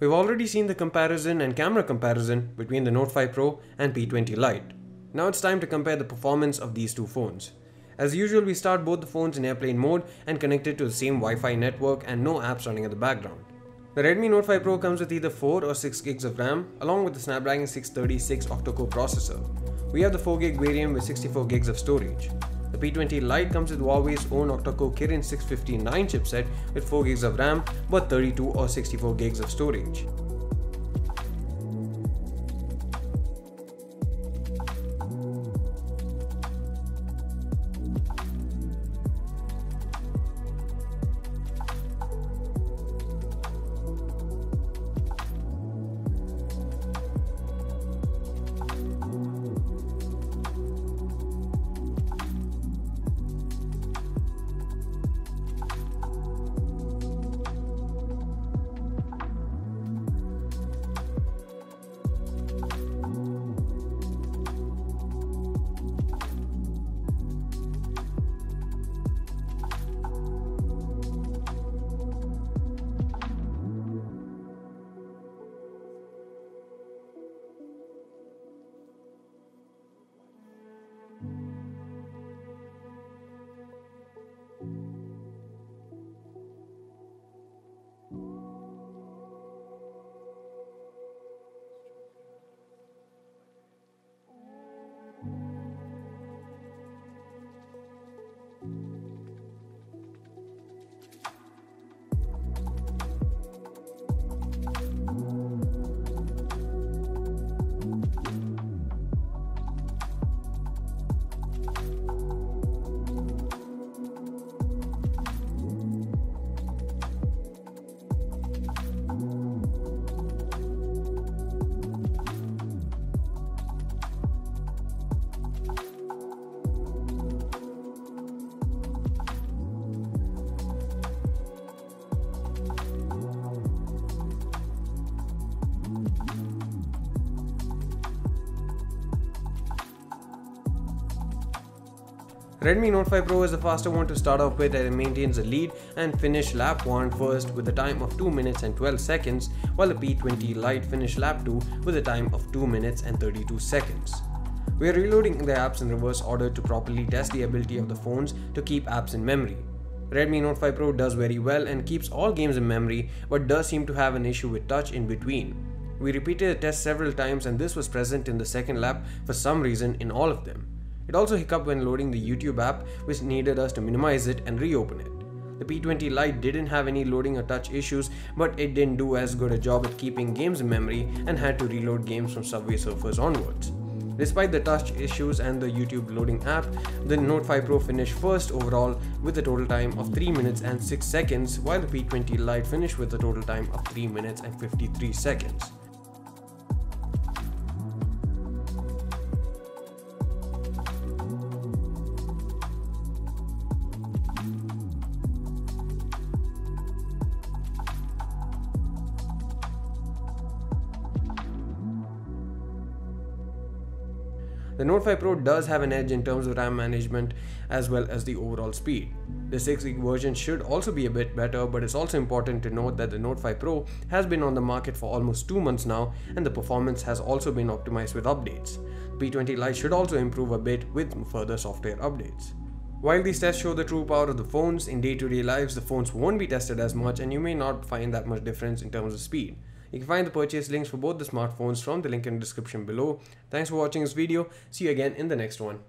We've already seen the comparison and camera comparison between the Note 5 Pro and P20 Lite. Now it's time to compare the performance of these two phones. As usual, we start both the phones in airplane mode and connect it to the same Wi-Fi network and no apps running in the background. The Redmi Note 5 Pro comes with either 4 or 6 gigs of RAM along with the Snapdragon 636 octa-core processor. We have the 4 gig variant with 64 gigs of storage. The P20 Lite comes with Huawei's own octa-core Kirin 659 chipset with 4 gigs of RAM but 32 or 64 gigs of storage. Redmi Note 5 Pro is the faster one to start off with and it maintains a lead and finished lap 1 first with a time of 2 minutes and 12 seconds, while the P20 Lite finished lap 2 with a time of 2 minutes and 32 seconds. We are reloading the apps in reverse order to properly test the ability of the phones to keep apps in memory. Redmi Note 5 Pro does very well and keeps all games in memory but does seem to have an issue with touch in between. We repeated the test several times and this was present in the second lap for some reason in all of them. It also hiccuped when loading the YouTube app, which needed us to minimize it and reopen it. The P20 Lite didn't have any loading or touch issues, but it didn't do as good a job at keeping games in memory and had to reload games from Subway Surfers onwards. Despite the touch issues and the YouTube loading app, the Note 5 Pro finished first overall with a total time of 3 minutes and 6 seconds, while the P20 Lite finished with a total time of 3 minutes and 53 seconds. The Note 5 Pro does have an edge in terms of RAM management as well as the overall speed. The 6 gig version should also be a bit better, but it's also important to note that the Note 5 Pro has been on the market for almost 2 months now and the performance has also been optimized with updates. The P20 Lite should also improve a bit with further software updates. While these tests show the true power of the phones, in day-to-day lives the phones won't be tested as much and you may not find that much difference in terms of speed. You can find the purchase links for both the smartphones from the link in the description below. Thanks for watching this video. See you again in the next one.